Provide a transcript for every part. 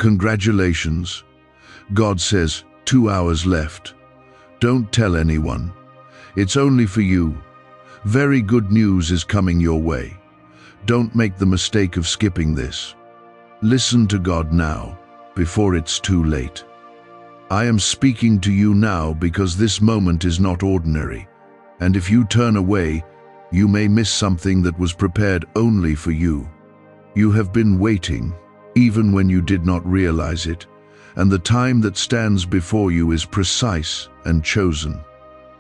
Congratulations. God says, 2 hours left. Don't tell anyone. It's only for you. Very good news is coming your way. Don't make the mistake of skipping this. Listen to God now, before it's too late. I am speaking to you now because this moment is not ordinary, and if you turn away, you may miss something that was prepared only for you. You have been waiting, even when you did not realize it, and the time that stands before you is precise and chosen.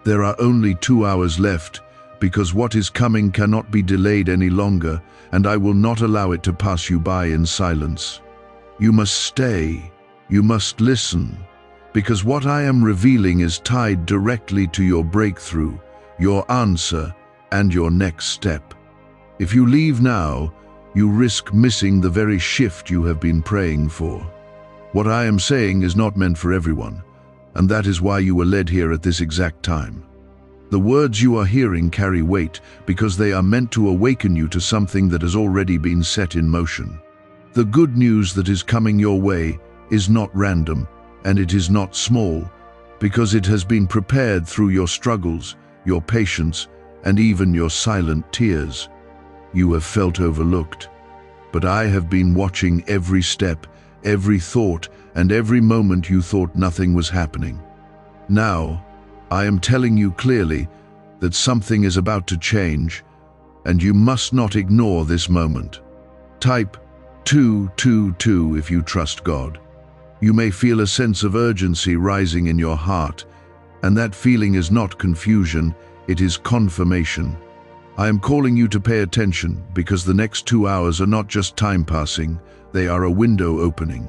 There are only 2 hours left, because what is coming cannot be delayed any longer, and I will not allow it to pass you by in silence. You must stay, you must listen, because what I am revealing is tied directly to your breakthrough, your answer, and your next step. If you leave now, you risk missing the very shift you have been praying for. What I am saying is not meant for everyone, and that is why you were led here at this exact time. The words you are hearing carry weight because they are meant to awaken you to something that has already been set in motion. The good news that is coming your way is not random, and it is not small, because it has been prepared through your struggles, your patience, and even your silent tears. You have felt overlooked, but I have been watching every step, every thought, and every moment you thought nothing was happening. Now, I am telling you clearly that something is about to change, and you must not ignore this moment. Type 222 if you trust God. You may feel a sense of urgency rising in your heart, and that feeling is not confusion, it is confirmation. I am calling you to pay attention because the next 2 hours are not just time passing, they are a window opening.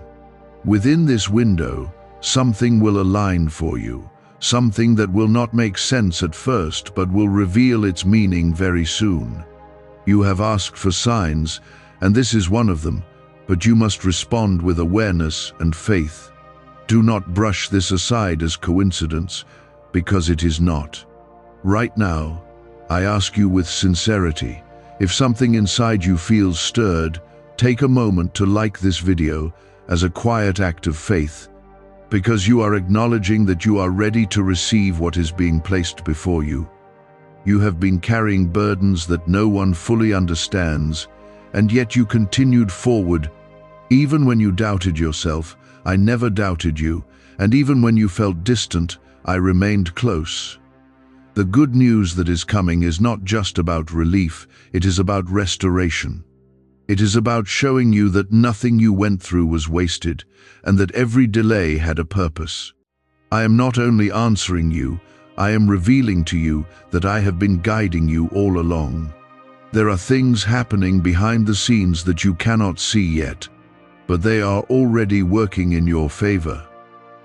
Within this window, something will align for you, something that will not make sense at first but will reveal its meaning very soon. You have asked for signs, and this is one of them, but you must respond with awareness and faith. Do not brush this aside as coincidence, because it is not. Right now, I ask you with sincerity, if something inside you feels stirred, take a moment to like this video as a quiet act of faith, because you are acknowledging that you are ready to receive what is being placed before you. You have been carrying burdens that no one fully understands, and yet you continued forward. Even when you doubted yourself, I never doubted you, and even when you felt distant, I remained close. The good news that is coming is not just about relief, it is about restoration. It is about showing you that nothing you went through was wasted, and that every delay had a purpose. I am not only answering you, I am revealing to you that I have been guiding you all along. There are things happening behind the scenes that you cannot see yet, but they are already working in your favor.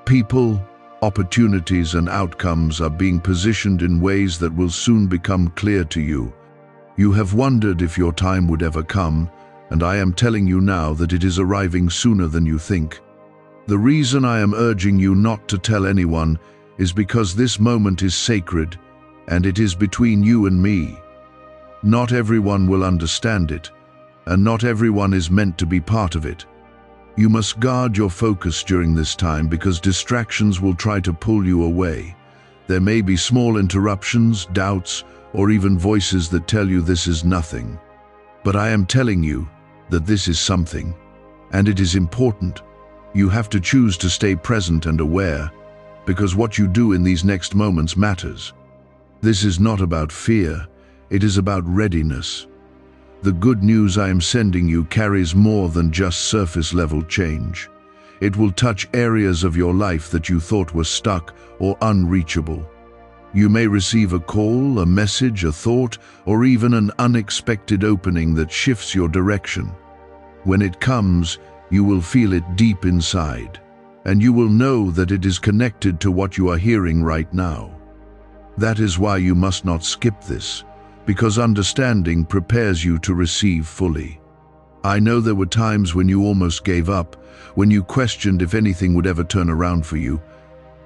People, opportunities, and outcomes are being positioned in ways that will soon become clear to you. You have wondered if your time would ever come, and I am telling you now that it is arriving sooner than you think. The reason I am urging you not to tell anyone is because this moment is sacred, and it is between you and me. Not everyone will understand it, and not everyone is meant to be part of it. You must guard your focus during this time because distractions will try to pull you away. There may be small interruptions, doubts, or even voices that tell you this is nothing. But I am telling you that this is something, and it is important. You have to choose to stay present and aware, because what you do in these next moments matters. This is not about fear, it is about readiness. The good news I am sending you carries more than just surface-level change. It will touch areas of your life that you thought were stuck or unreachable. You may receive a call, a message, a thought, or even an unexpected opening that shifts your direction. When it comes, you will feel it deep inside, and you will know that it is connected to what you are hearing right now. That is why you must not skip this, because understanding prepares you to receive fully. I know there were times when you almost gave up, when you questioned if anything would ever turn around for you,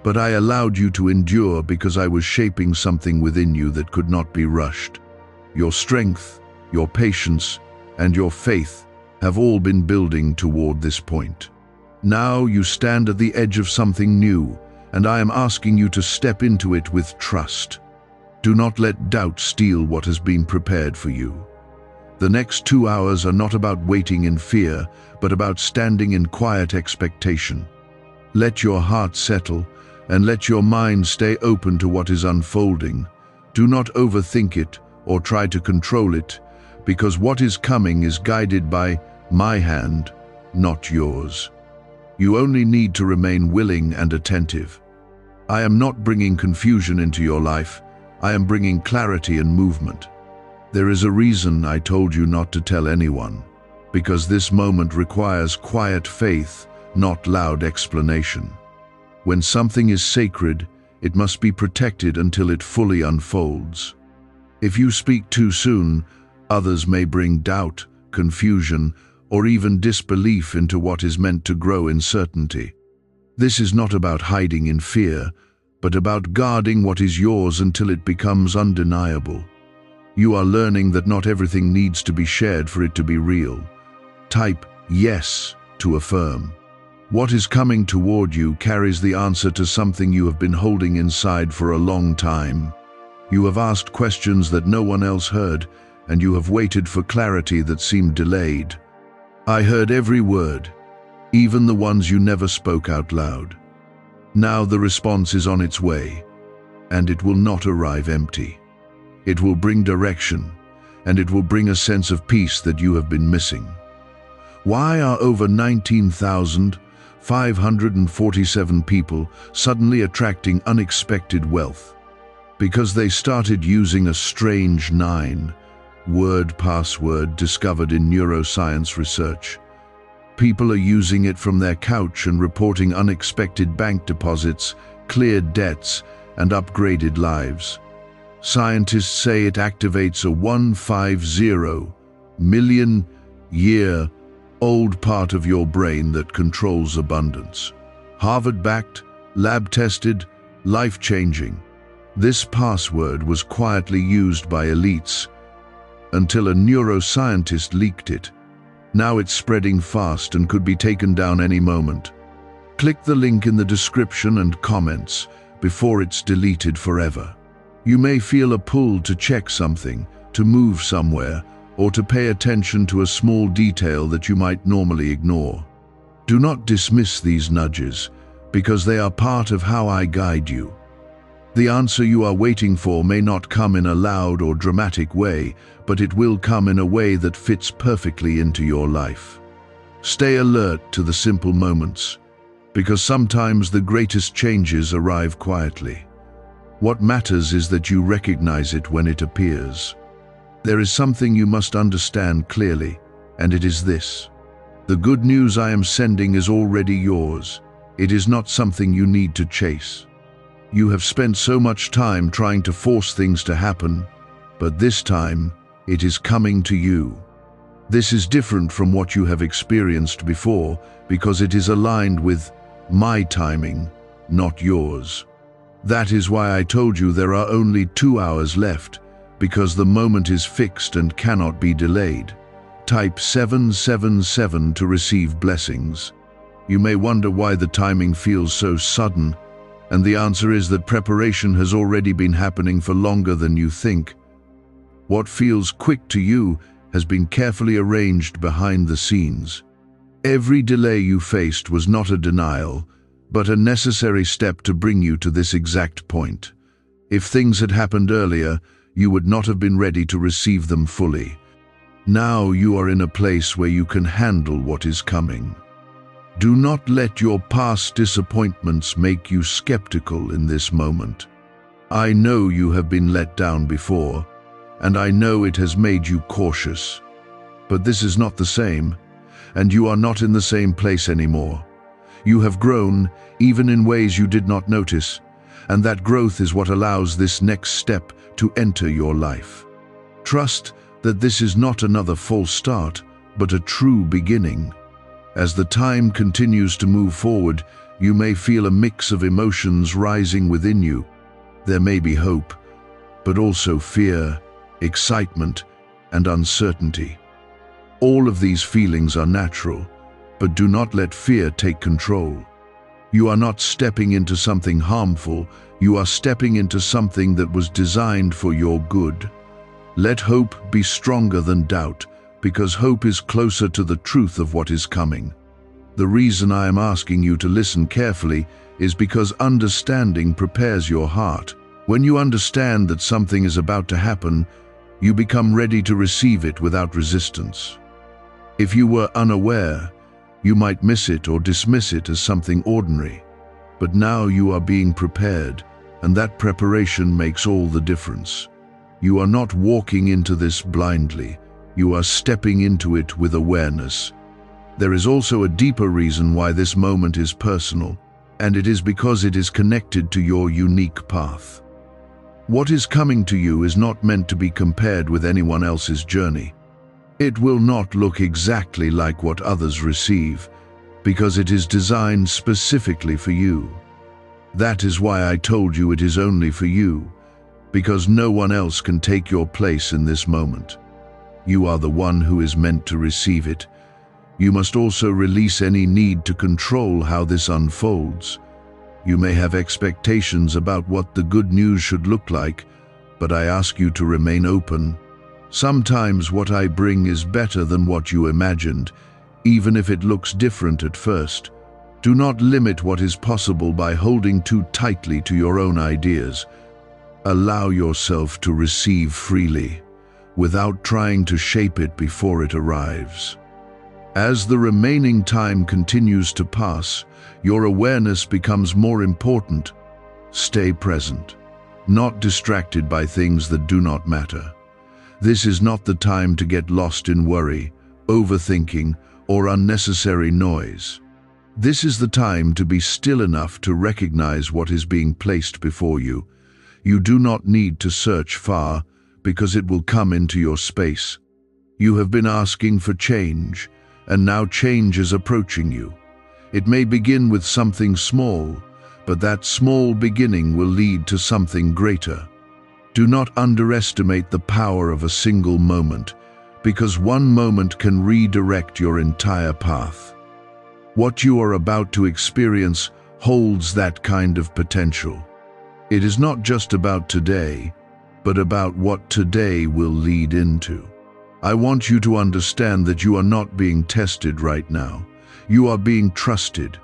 but I allowed you to endure because I was shaping something within you that could not be rushed. Your strength, your patience, and your faith have all been building toward this point. Now you stand at the edge of something new, and I am asking you to step into it with trust. Do not let doubt steal what has been prepared for you. The next 2 hours are not about waiting in fear, but about standing in quiet expectation. Let your heart settle, and let your mind stay open to what is unfolding. Do not overthink it or try to control it, because what is coming is guided by my hand, not yours. You only need to remain willing and attentive. I am not bringing confusion into your life. I am bringing clarity and movement. There is a reason I told you not to tell anyone, because this moment requires quiet faith, not loud explanation. When something is sacred, it must be protected until it fully unfolds. If you speak too soon, others may bring doubt, confusion, or even disbelief into what is meant to grow in certainty. This is not about hiding in fear, but about guarding what is yours until it becomes undeniable. You are learning that not everything needs to be shared for it to be real. Type yes to affirm. What is coming toward you carries the answer to something you have been holding inside for a long time. You have asked questions that no one else heard, and you have waited for clarity that seemed delayed. I heard every word, even the ones you never spoke out loud. Now the response is on its way, and it will not arrive empty. It will bring direction, and it will bring a sense of peace that you have been missing. Why are over 19,547 people suddenly attracting unexpected wealth? Because they started using a strange 9-word password discovered in neuroscience research. People are using it from their couch and reporting unexpected bank deposits, cleared debts, and upgraded lives. Scientists say it activates a 150 million year old part of your brain that controls abundance. Harvard-backed, lab-tested, life-changing. This password was quietly used by elites until a neuroscientist leaked it. Now it's spreading fast and could be taken down any moment. Click the link in the description and comments before it's deleted forever. You may feel a pull to check something, to move somewhere, or to pay attention to a small detail that you might normally ignore. Do not dismiss these nudges, because they are part of how I guide you. The answer you are waiting for may not come in a loud or dramatic way, but it will come in a way that fits perfectly into your life. Stay alert to the simple moments, because sometimes the greatest changes arrive quietly. What matters is that you recognize it when it appears. There is something you must understand clearly, and it is this. The good news I am sending is already yours. It is not something you need to chase. You have spent so much time trying to force things to happen, but this time it is coming to you. This is different from what you have experienced before because it is aligned with my timing, not yours. That is why I told you there are only 2 hours left, because the moment is fixed and cannot be delayed. Type 777 to receive blessings. You may wonder why the timing feels so sudden, and the answer is that preparation has already been happening for longer than you think. What feels quick to you has been carefully arranged behind the scenes. Every delay you faced was not a denial, but a necessary step to bring you to this exact point. If things had happened earlier, you would not have been ready to receive them fully. Now you are in a place where you can handle what is coming. Do not let your past disappointments make you skeptical in this moment. I know you have been let down before, and I know it has made you cautious. But this is not the same, and you are not in the same place anymore. You have grown, even in ways you did not notice, and that growth is what allows this next step to enter your life. Trust that this is not another false start, but a true beginning. As the time continues to move forward, you may feel a mix of emotions rising within you. There may be hope, but also fear, excitement, and uncertainty. All of these feelings are natural, but do not let fear take control. You are not stepping into something harmful, you are stepping into something that was designed for your good. Let hope be stronger than doubt, because hope is closer to the truth of what is coming. The reason I am asking you to listen carefully is because understanding prepares your heart. When you understand that something is about to happen, you become ready to receive it without resistance. If you were unaware, you might miss it or dismiss it as something ordinary. But now you are being prepared, and that preparation makes all the difference. You are not walking into this blindly, you are stepping into it with awareness. There is also a deeper reason why this moment is personal, and it is because it is connected to your unique path. What is coming to you is not meant to be compared with anyone else's journey. It will not look exactly like what others receive, because it is designed specifically for you. That is why I told you it is only for you, because no one else can take your place in this moment. You are the one who is meant to receive it. You must also release any need to control how this unfolds. You may have expectations about what the good news should look like, but I ask you to remain open. Sometimes what I bring is better than what you imagined, even if it looks different at first. Do not limit what is possible by holding too tightly to your own ideas. Allow yourself to receive freely, without trying to shape it before it arrives. As the remaining time continues to pass, your awareness becomes more important. Stay present, not distracted by things that do not matter. This is not the time to get lost in worry, overthinking, or unnecessary noise. This is the time to be still enough to recognize what is being placed before you. You do not need to search far, because it will come into your space. You have been asking for change, and now change is approaching you. It may begin with something small, but that small beginning will lead to something greater. Do not underestimate the power of a single moment, because one moment can redirect your entire path. What you are about to experience holds that kind of potential. It is not just about today, but about what today will lead into. I want you to understand that you are not being tested right now. You are being trusted.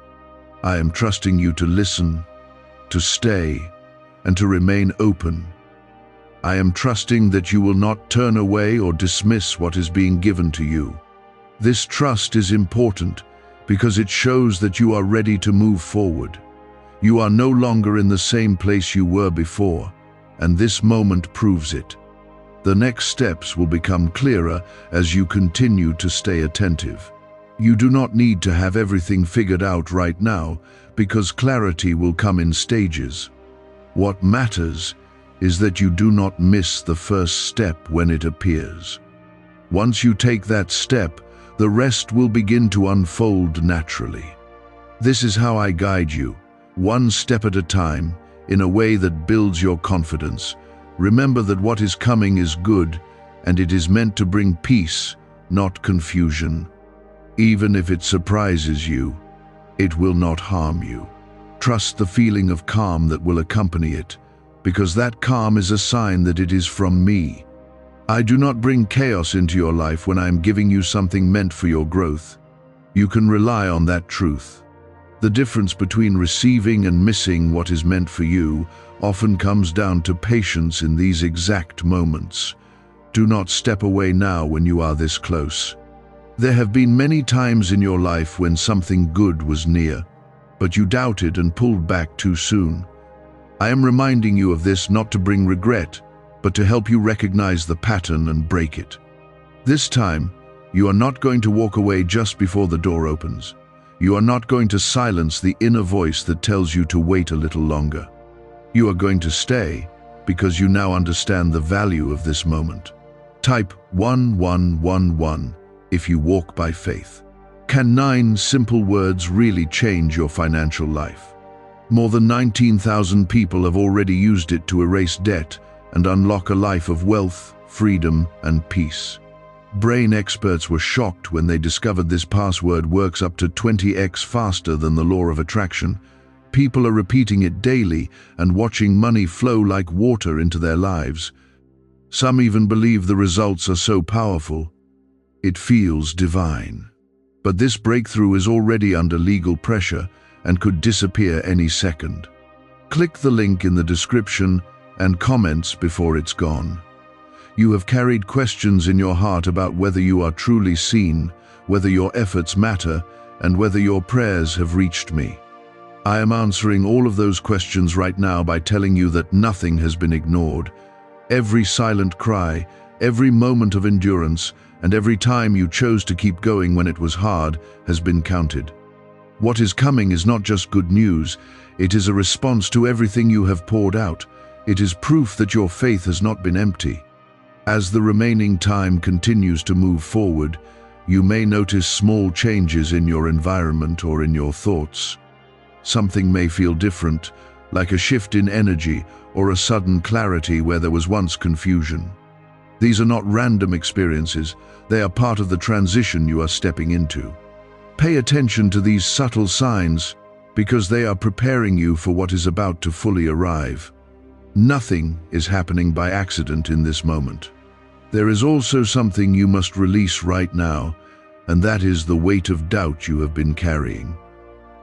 I am trusting you to listen, to stay, and to remain open. I am trusting that you will not turn away or dismiss what is being given to you. This trust is important because it shows that you are ready to move forward. You are no longer in the same place you were before, and this moment proves it. The next steps will become clearer as you continue to stay attentive. You do not need to have everything figured out right now, because clarity will come in stages. What matters is that you do not miss the first step when it appears. Once you take that step, the rest will begin to unfold naturally. This is how I guide you, one step at a time, in a way that builds your confidence. Remember that what is coming is good, and it is meant to bring peace, not confusion. Even if it surprises you, it will not harm you. Trust the feeling of calm that will accompany it, because that calm is a sign that it is from me. I do not bring chaos into your life when I am giving you something meant for your growth. You can rely on that truth. The difference between receiving and missing what is meant for you often comes down to patience in these exact moments. Do not step away now when you are this close. There have been many times in your life when something good was near, but you doubted and pulled back too soon. I am reminding you of this not to bring regret, but to help you recognize the pattern and break it. This time, you are not going to walk away just before the door opens. You are not going to silence the inner voice that tells you to wait a little longer. You are going to stay because you now understand the value of this moment. Type 1111 if you walk by faith. Can 9 simple words really change your financial life? More than 19,000 people have already used it to erase debt and unlock a life of wealth, freedom, and peace. Brain experts were shocked when they discovered this password works up to 20x faster than the law of attraction. People are repeating it daily and watching money flow like water into their lives. Some even believe the results are so powerful, it feels divine. But this breakthrough is already under legal pressure and could disappear any second. Click the link in the description and comments before it's gone. You have carried questions in your heart about whether you are truly seen, whether your efforts matter, and whether your prayers have reached me. I am answering all of those questions right now by telling you that nothing has been ignored. Every silent cry, every moment of endurance, and every time you chose to keep going when it was hard has been counted. What is coming is not just good news, it is a response to everything you have poured out. It is proof that your faith has not been empty. As the remaining time continues to move forward, you may notice small changes in your environment or in your thoughts. Something may feel different, like a shift in energy or a sudden clarity where there was once confusion. These are not random experiences, they are part of the transition you are stepping into. Pay attention to these subtle signs because they are preparing you for what is about to fully arrive. Nothing is happening by accident in this moment. There is also something you must release right now, and that is the weight of doubt you have been carrying.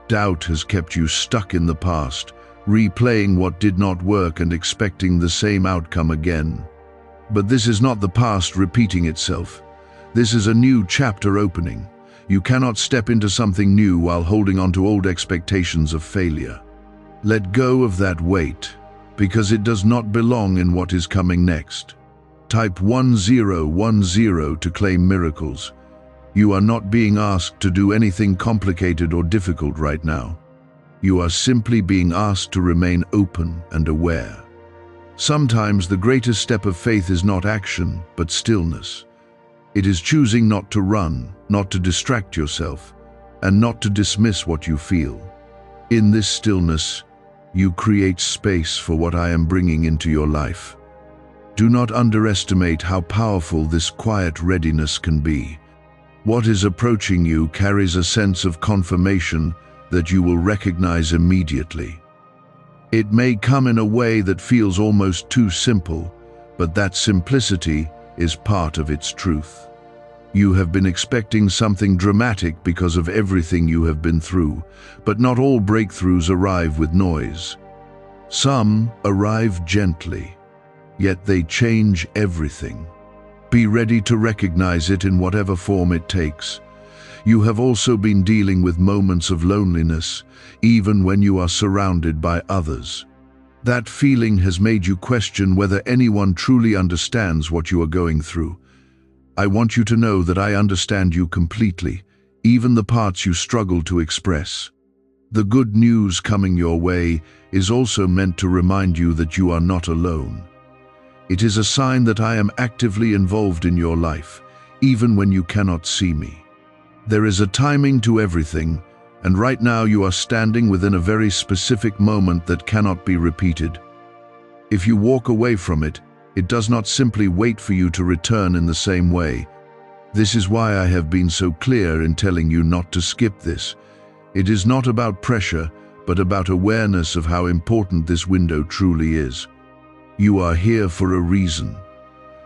Doubt has kept you stuck in the past, replaying what did not work and expecting the same outcome again. But this is not the past repeating itself. This is a new chapter opening. You cannot step into something new while holding on to old expectations of failure. Let go of that weight, because it does not belong in what is coming next. Type 1010 to claim miracles. You are not being asked to do anything complicated or difficult right now. You are simply being asked to remain open and aware. Sometimes the greatest step of faith is not action, but stillness. It is choosing not to run, not to distract yourself, and not to dismiss what you feel. In this stillness, you create space for what I am bringing into your life. Do not underestimate how powerful this quiet readiness can be. What is approaching you carries a sense of confirmation that you will recognize immediately. It may come in a way that feels almost too simple, but that simplicity is part of its truth. You have been expecting something dramatic because of everything you have been through, but not all breakthroughs arrive with noise. Some arrive gently, yet they change everything. Be ready to recognize it in whatever form it takes. You have also been dealing with moments of loneliness, even when you are surrounded by others. That feeling has made you question whether anyone truly understands what you are going through. I want you to know that I understand you completely, even the parts you struggle to express. The good news coming your way is also meant to remind you that you are not alone. It is a sign that I am actively involved in your life, even when you cannot see me. There is a timing to everything, and right now you are standing within a very specific moment that cannot be repeated. If you walk away from it, it does not simply wait for you to return in the same way. This is why I have been so clear in telling you not to skip this. It is not about pressure, but about awareness of how important this window truly is. You are here for a reason,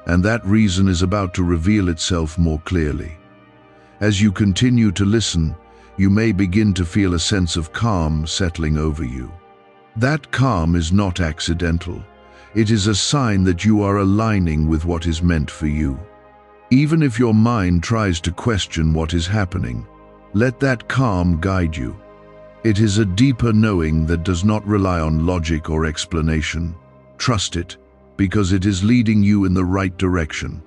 and that reason is about to reveal itself more clearly. As you continue to listen, you may begin to feel a sense of calm settling over you. That calm is not accidental. It is a sign that you are aligning with what is meant for you. Even if your mind tries to question what is happening, let that calm guide you. It is a deeper knowing that does not rely on logic or explanation. Trust it, because it is leading you in the right direction.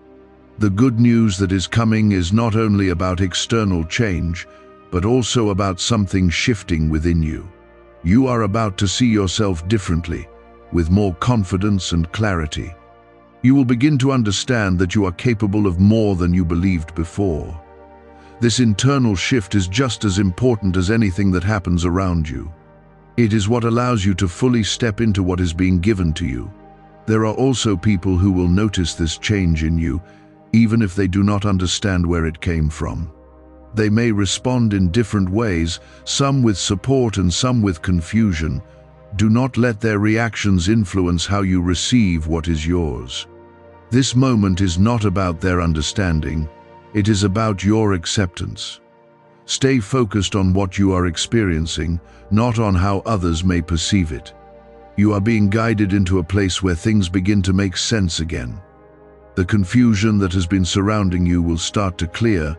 The good news that is coming is not only about external change, but also about something shifting within you. You are about to see yourself differently, with more confidence and clarity. You will begin to understand that you are capable of more than you believed before. This internal shift is just as important as anything that happens around you. It is what allows you to fully step into what is being given to you. There are also people who will notice this change in you, even if they do not understand where it came from. They may respond in different ways, some with support and some with confusion. Do not let their reactions influence how you receive what is yours. This moment is not about their understanding, it is about your acceptance. Stay focused on what you are experiencing, not on how others may perceive it. You are being guided into a place where things begin to make sense again. The confusion that has been surrounding you will start to clear,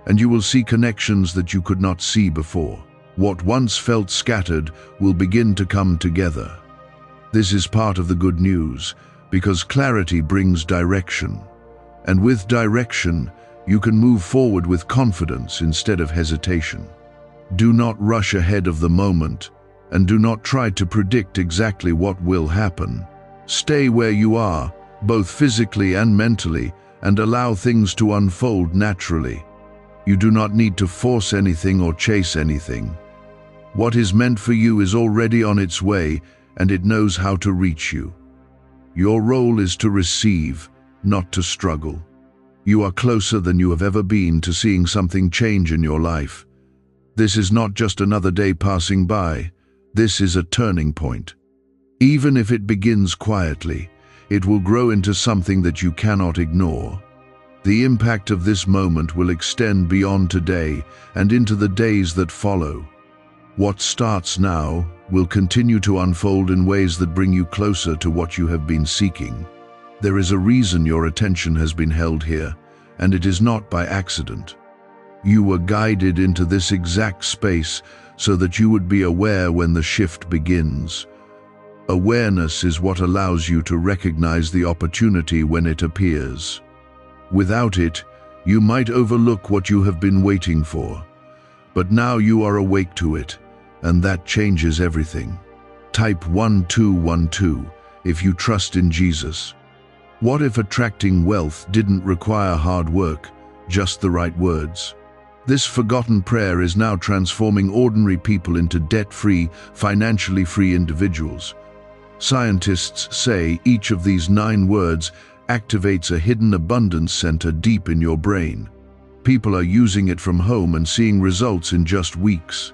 and you will see connections that you could not see before. What once felt scattered will begin to come together. This is part of the good news, because clarity brings direction. And with direction, you can move forward with confidence instead of hesitation. Do not rush ahead of the moment, and do not try to predict exactly what will happen. Stay where you are, both physically and mentally, and allow things to unfold naturally. You do not need to force anything or chase anything. What is meant for you is already on its way, and it knows how to reach you. Your role is to receive, not to struggle. You are closer than you have ever been to seeing something change in your life. This is not just another day passing by. This is a turning point. Even if it begins quietly, it will grow into something that you cannot ignore. The impact of this moment will extend beyond today and into the days that follow. What starts now will continue to unfold in ways that bring you closer to what you have been seeking. There is a reason your attention has been held here, and it is not by accident. You were guided into this exact space so that you would be aware when the shift begins. Awareness is what allows you to recognize the opportunity when it appears. Without it, you might overlook what you have been waiting for. But now you are awake to it, and that changes everything. Type 1212 if you trust in Jesus. What if attracting wealth didn't require hard work, just the right words? This forgotten prayer is now transforming ordinary people into debt-free, financially free individuals. Scientists say each of these 9 words activates a hidden abundance center deep in your brain. People are using it from home and seeing results in just weeks.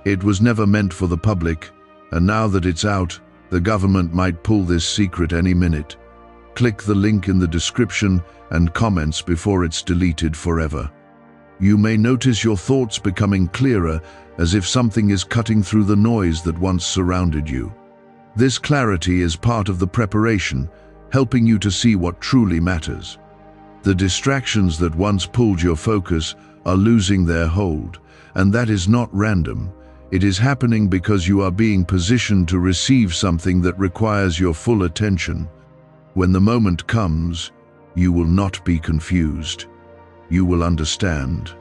It was never meant for the public, and now that it's out, the government might pull this secret any minute. Click the link in the description and comments before it's deleted forever. You may notice your thoughts becoming clearer, as if something is cutting through the noise that once surrounded you. This clarity is part of the preparation, helping you to see what truly matters. The distractions that once pulled your focus are losing their hold, and that is not random. It is happening because you are being positioned to receive something that requires your full attention. When the moment comes, you will not be confused. You will understand.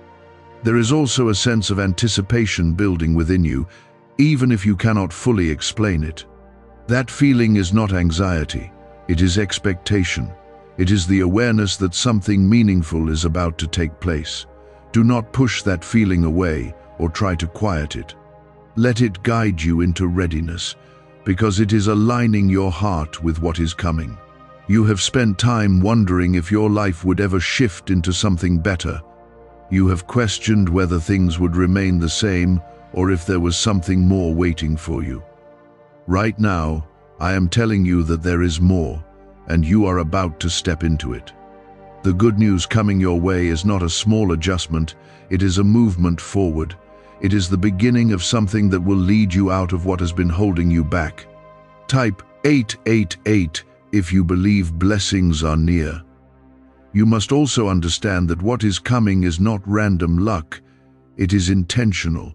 There is also a sense of anticipation building within you, even if you cannot fully explain it. That feeling is not anxiety. It is expectation. It is the awareness that something meaningful is about to take place. Do not push that feeling away or try to quiet it. Let it guide you into readiness, because it is aligning your heart with what is coming. You have spent time wondering if your life would ever shift into something better. You have questioned whether things would remain the same or if there was something more waiting for you. Right now, I am telling you that there is more, and you are about to step into it. The good news coming your way is not a small adjustment, it is a movement forward. It is the beginning of something that will lead you out of what has been holding you back. Type 888 if you believe blessings are near. You must also understand that what is coming is not random luck, it is intentional.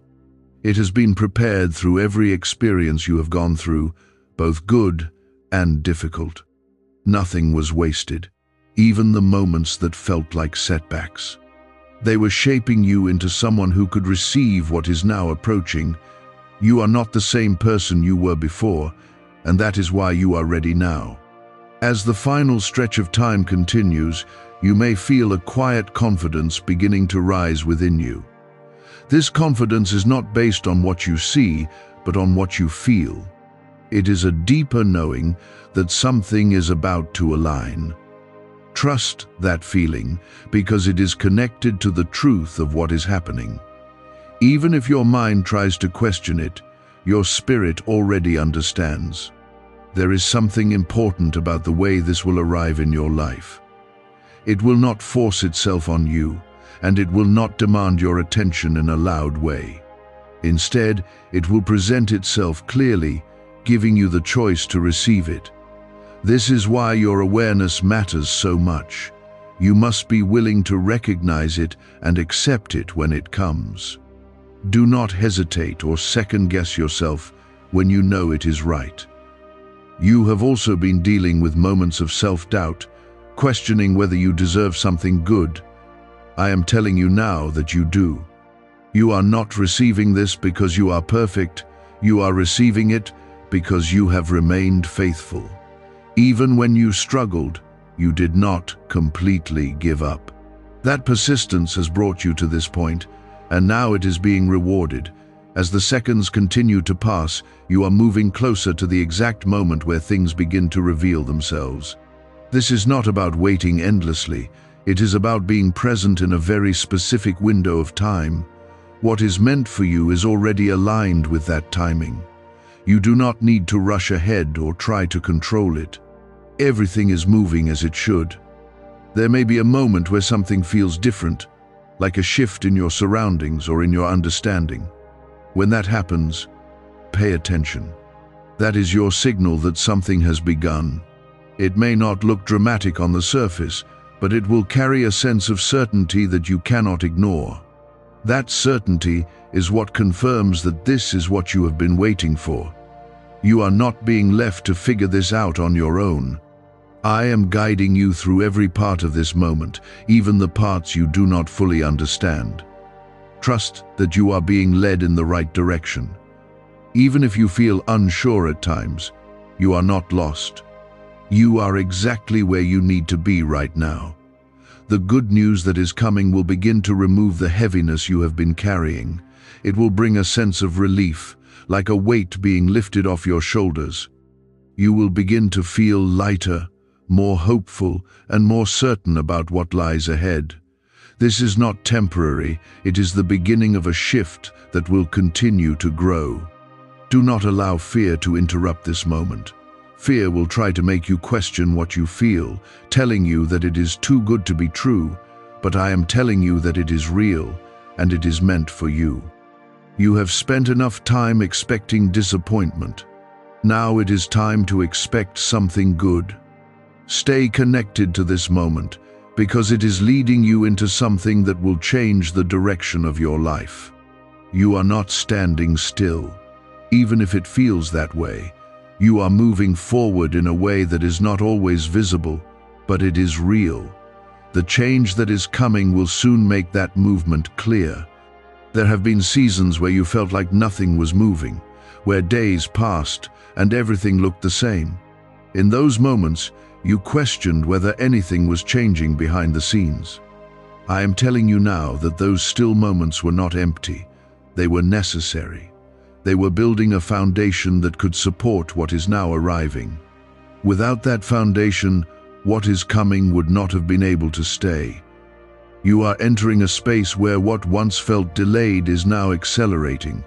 It has been prepared through every experience you have gone through, both good and difficult. Nothing was wasted, even the moments that felt like setbacks. They were shaping you into someone who could receive what is now approaching. You are not the same person you were before, and that is why you are ready now. As the final stretch of time continues, you may feel a quiet confidence beginning to rise within you. This confidence is not based on what you see, but on what you feel. It is a deeper knowing that something is about to align. Trust that feeling because it is connected to the truth of what is happening. Even if your mind tries to question it, your spirit already understands. There is something important about the way this will arrive in your life. It will not force itself on you, and it will not demand your attention in a loud way. Instead, it will present itself clearly, giving you the choice to receive it. This is why your awareness matters so much. You must be willing to recognize it and accept it when it comes. Do not hesitate or second-guess yourself when you know it is right. You have also been dealing with moments of self-doubt, questioning whether you deserve something good. I am telling you now that you do. You are not receiving this because you are perfect. You are receiving it because you have remained faithful. Even when you struggled, you did not completely give up. That persistence has brought you to this point, and now it is being rewarded. As the seconds continue to pass, you are moving closer to the exact moment where things begin to reveal themselves. This is not about waiting endlessly. It is about being present in a very specific window of time. What is meant for you is already aligned with that timing. You do not need to rush ahead or try to control it. Everything is moving as it should. There may be a moment where something feels different, like a shift in your surroundings or in your understanding. When that happens, pay attention. That is your signal that something has begun. It may not look dramatic on the surface, but it will carry a sense of certainty that you cannot ignore. That certainty is what confirms that this is what you have been waiting for. You are not being left to figure this out on your own. I am guiding you through every part of this moment, even the parts you do not fully understand. Trust that you are being led in the right direction. Even if you feel unsure at times, you are not lost. You are exactly where you need to be right now. The good news that is coming will begin to remove the heaviness you have been carrying. It will bring a sense of relief, like a weight being lifted off your shoulders. You will begin to feel lighter, more hopeful, and more certain about what lies ahead. This is not temporary, it is the beginning of a shift that will continue to grow. Do not allow fear to interrupt this moment. Fear will try to make you question what you feel, telling you that it is too good to be true, but I am telling you that it is real, and it is meant for you. You have spent enough time expecting disappointment. Now it is time to expect something good. Stay connected to this moment, because it is leading you into something that will change the direction of your life. You are not standing still. Even if it feels that way, you are moving forward in a way that is not always visible, but it is real. The change that is coming will soon make that movement clear. There have been seasons where you felt like nothing was moving, where days passed and everything looked the same. In those moments, you questioned whether anything was changing behind the scenes. I am telling you now that those still moments were not empty. They were necessary. They were building a foundation that could support what is now arriving. Without that foundation, what is coming would not have been able to stay. You are entering a space where what once felt delayed is now accelerating.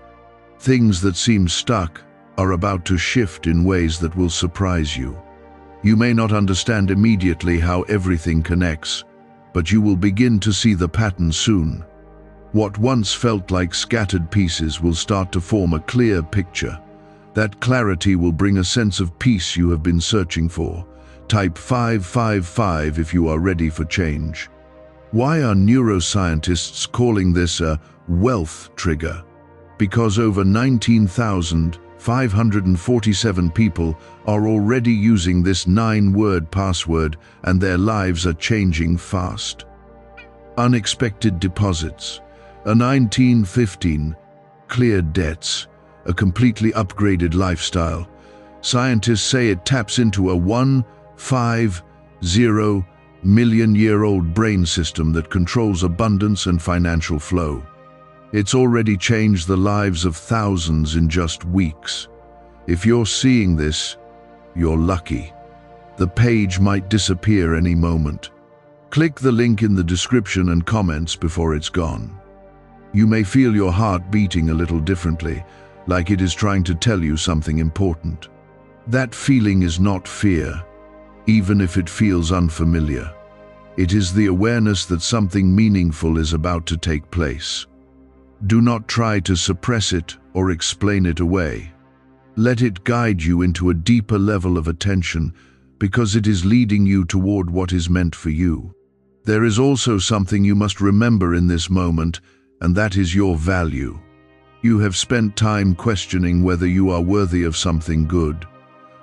Things that seem stuck are about to shift in ways that will surprise you. You may not understand immediately how everything connects, but you will begin to see the pattern soon. What once felt like scattered pieces will start to form a clear picture. That clarity will bring a sense of peace you have been searching for. Type 555 if you are ready for change. Why are neuroscientists calling this a wealth trigger? Because over 19,547 people are already using this 9-word password and their lives are changing fast. Unexpected deposits. A 1915, cleared debts, a completely upgraded lifestyle. Scientists say it taps into a 150 million-year-old brain system that controls abundance and financial flow. It's already changed the lives of thousands in just weeks. If you're seeing this, you're lucky. The page might disappear any moment. Click the link in the description and comments before it's gone. You may feel your heart beating a little differently, like it is trying to tell you something important. That feeling is not fear, even if it feels unfamiliar. It is the awareness that something meaningful is about to take place. Do not try to suppress it or explain it away. Let it guide you into a deeper level of attention because it is leading you toward what is meant for you. There is also something you must remember in this moment, and that is your value. You have spent time questioning whether you are worthy of something good.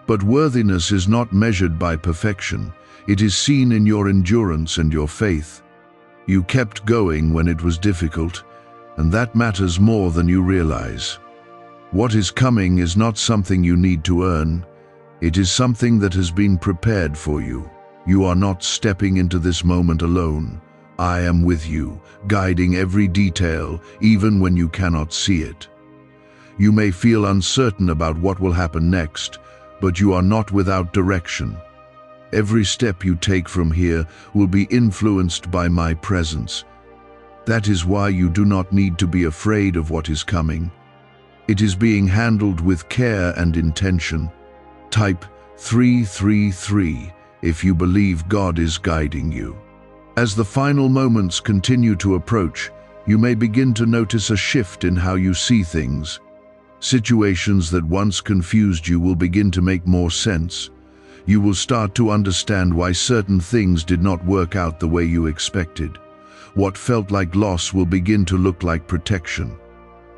But worthiness is not measured by perfection. It is seen in your endurance and your faith. You kept going when it was difficult, and that matters more than you realize. What is coming is not something you need to earn. It is something that has been prepared for you. You are not stepping into this moment alone. I am with you, guiding every detail, even when you cannot see it. You may feel uncertain about what will happen next, but you are not without direction. Every step you take from here will be influenced by my presence. That is why you do not need to be afraid of what is coming. It is being handled with care and intention. Type 333 if you believe God is guiding you. As the final moments continue to approach, you may begin to notice a shift in how you see things. Situations that once confused you will begin to make more sense. You will start to understand why certain things did not work out the way you expected. What felt like loss will begin to look like protection.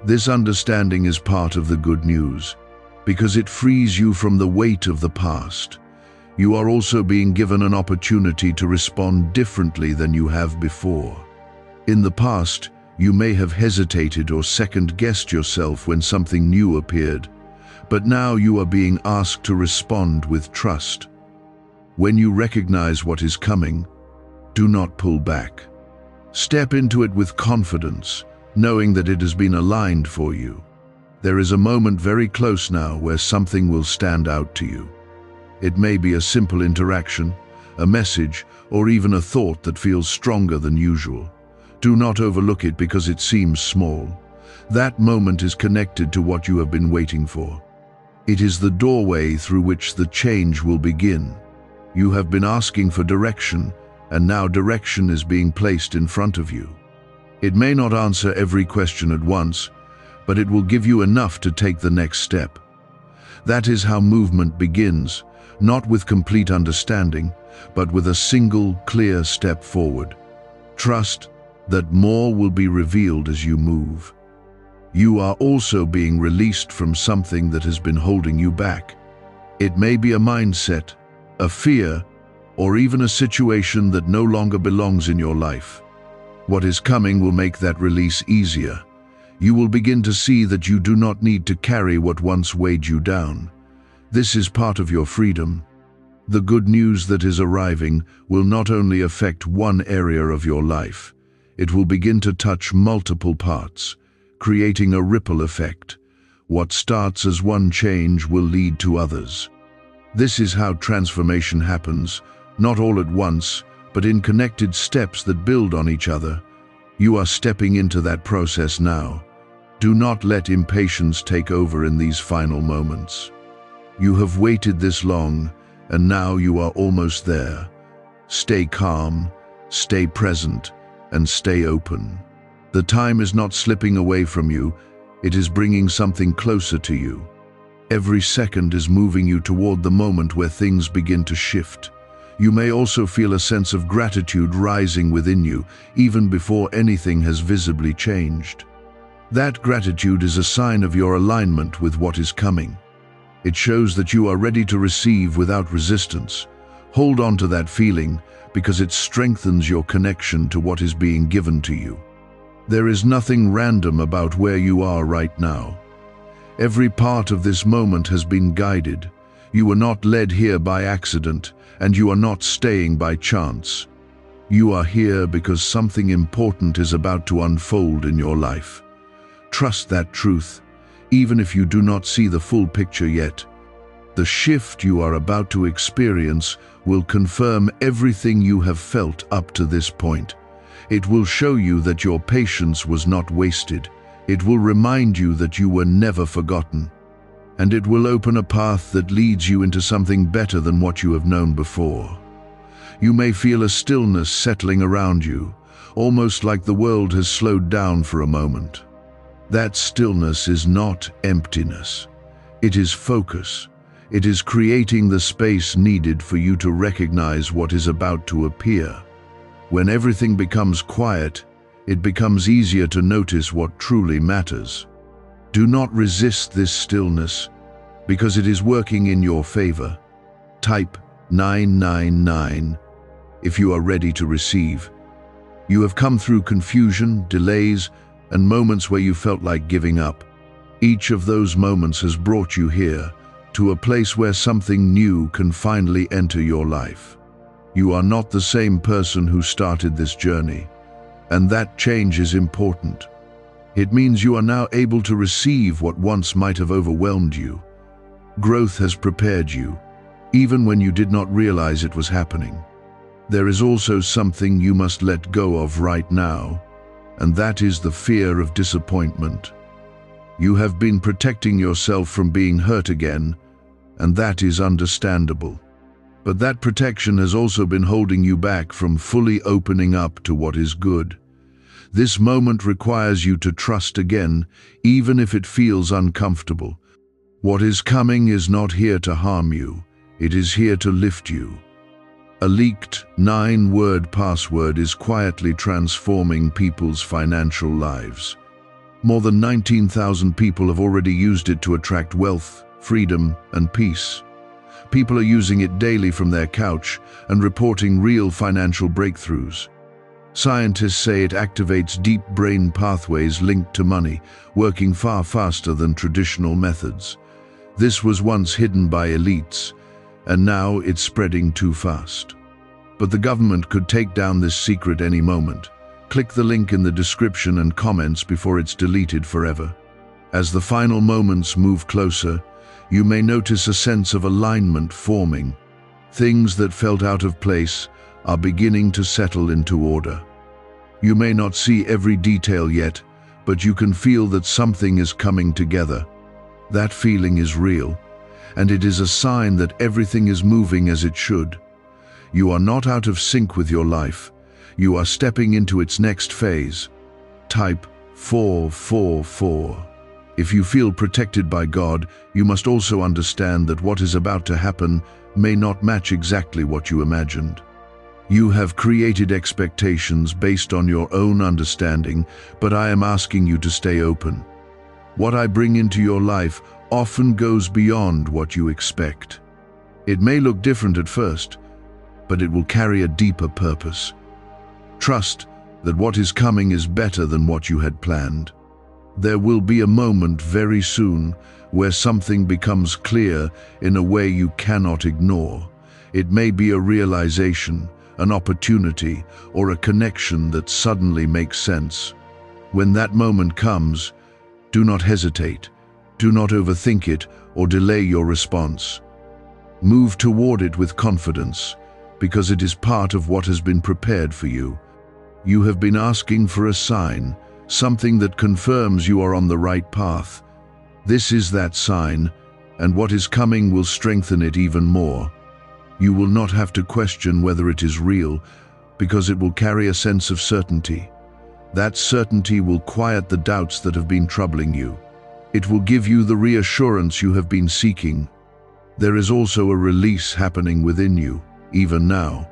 This understanding is part of the good news, because it frees you from the weight of the past. You are also being given an opportunity to respond differently than you have before. In the past, you may have hesitated or second-guessed yourself when something new appeared, but now you are being asked to respond with trust. When you recognize what is coming, do not pull back. Step into it with confidence, knowing that it has been aligned for you. There is a moment very close now where something will stand out to you. It may be a simple interaction, a message, or even a thought that feels stronger than usual. Do not overlook it because it seems small. That moment is connected to what you have been waiting for. It is the doorway through which the change will begin. You have been asking for direction, and now direction is being placed in front of you. It may not answer every question at once, but it will give you enough to take the next step. That is how movement begins, not with complete understanding, but with a single, clear step forward. Trust that more will be revealed as you move. You are also being released from something that has been holding you back. It may be a mindset, a fear, or even a situation that no longer belongs in your life. What is coming will make that release easier. You will begin to see that you do not need to carry what once weighed you down. This is part of your freedom. The good news that is arriving will not only affect one area of your life, it will begin to touch multiple parts, creating a ripple effect. What starts as one change will lead to others. This is how transformation happens, not all at once, but in connected steps that build on each other. You are stepping into that process now. Do not let impatience take over in these final moments. You have waited this long, and now you are almost there. Stay calm, stay present, and stay open. The time is not slipping away from you, it is bringing something closer to you. Every second is moving you toward the moment where things begin to shift. You may also feel a sense of gratitude rising within you, even before anything has visibly changed. That gratitude is a sign of your alignment with what is coming. It shows that you are ready to receive without resistance. Hold on to that feeling because it strengthens your connection to what is being given to you. There is nothing random about where you are right now. Every part of this moment has been guided. You were not led here by accident, and you are not staying by chance. You are here because something important is about to unfold in your life. Trust that truth, even if you do not see the full picture yet. The shift you are about to experience will confirm everything you have felt up to this point. It will show you that your patience was not wasted. It will remind you that you were never forgotten. And it will open a path that leads you into something better than what you have known before. You may feel a stillness settling around you, almost like the world has slowed down for a moment. That stillness is not emptiness. It is focus. It is creating the space needed for you to recognize what is about to appear. When everything becomes quiet, it becomes easier to notice what truly matters. Do not resist this stillness, because it is working in your favor. Type 999 if you are ready to receive. You have come through confusion, delays, and moments where you felt like giving up. Each of those moments has brought you here, to a place where something new can finally enter your life. You are not the same person who started this journey, and that change is important. It means you are now able to receive what once might have overwhelmed you. Growth has prepared you, even when you did not realize it was happening. There is also something you must let go of right now, and that is the fear of disappointment. You have been protecting yourself from being hurt again, and that is understandable. But that protection has also been holding you back from fully opening up to what is good. This moment requires you to trust again, even if it feels uncomfortable. What is coming is not here to harm you, it is here to lift you. A leaked 9-word password is quietly transforming people's financial lives. More than 19,000 people have already used it to attract wealth, freedom, and peace. People are using it daily from their couch and reporting real financial breakthroughs. Scientists say it activates deep brain pathways linked to money, working far faster than traditional methods. This was once hidden by elites, and now it's spreading too fast. But the government could take down this secret any moment. Click the link in the description and comments before it's deleted forever. As the final moments move closer, you may notice a sense of alignment forming. Things that felt out of place are beginning to settle into order. You may not see every detail yet, but you can feel that something is coming together. That feeling is real, and it is a sign that everything is moving as it should. You are not out of sync with your life. You are stepping into its next phase. Type 444. If you feel protected by God, you must also understand that what is about to happen may not match exactly what you imagined. You have created expectations based on your own understanding, but I am asking you to stay open. What I bring into your life often goes beyond what you expect. It may look different at first, but it will carry a deeper purpose. Trust that what is coming is better than what you had planned. There will be a moment very soon where something becomes clear in a way you cannot ignore. It may be a realization, an opportunity, or a connection that suddenly makes sense. When that moment comes, do not hesitate, do not overthink it or delay your response. Move toward it with confidence, because it is part of what has been prepared for you. You have been asking for a sign, something that confirms you are on the right path. This is that sign, and what is coming will strengthen it even more. You will not have to question whether it is real, because it will carry a sense of certainty. That certainty will quiet the doubts that have been troubling you. It will give you the reassurance you have been seeking. There is also a release happening within you, even now.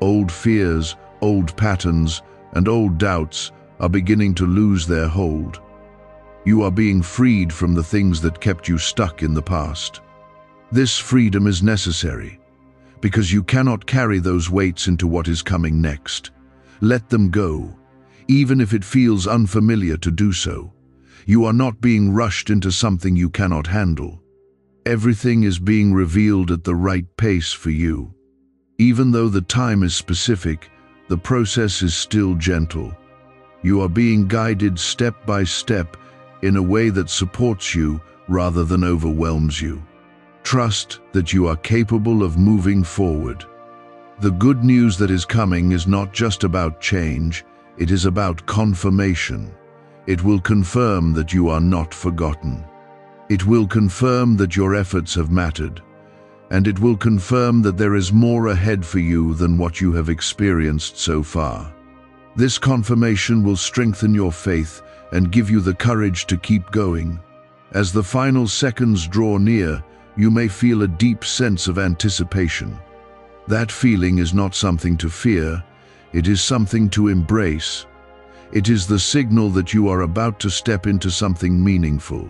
Old fears, old patterns, and old doubts are beginning to lose their hold. You are being freed from the things that kept you stuck in the past. This freedom is necessary, because you cannot carry those weights into what is coming next. Let them go, even if it feels unfamiliar to do so. You are not being rushed into something you cannot handle. Everything is being revealed at the right pace for you. Even though the time is specific, the process is still gentle. You are being guided step by step in a way that supports you rather than overwhelms you. Trust that you are capable of moving forward. The good news that is coming is not just about change, it is about confirmation. It will confirm that you are not forgotten. It will confirm that your efforts have mattered, and it will confirm that there is more ahead for you than what you have experienced so far. This confirmation will strengthen your faith and give you the courage to keep going. As the final seconds draw near, you may feel a deep sense of anticipation. That feeling is not something to fear, it is something to embrace. It is the signal that you are about to step into something meaningful.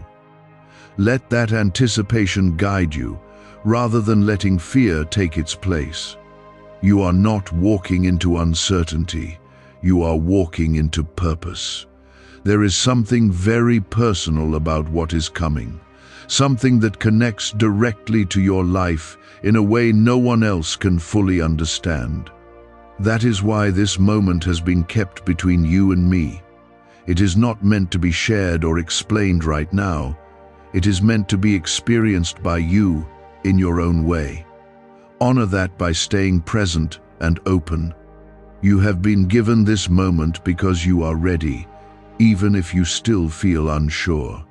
Let that anticipation guide you, rather than letting fear take its place. You are not walking into uncertainty, you are walking into purpose. There is something very personal about what is coming, something that connects directly to your life in a way no one else can fully understand. That is why this moment has been kept between you and me. It is not meant to be shared or explained right now. It is meant to be experienced by you in your own way. Honor that by staying present and open. You have been given this moment because you are ready, even if you still feel unsure.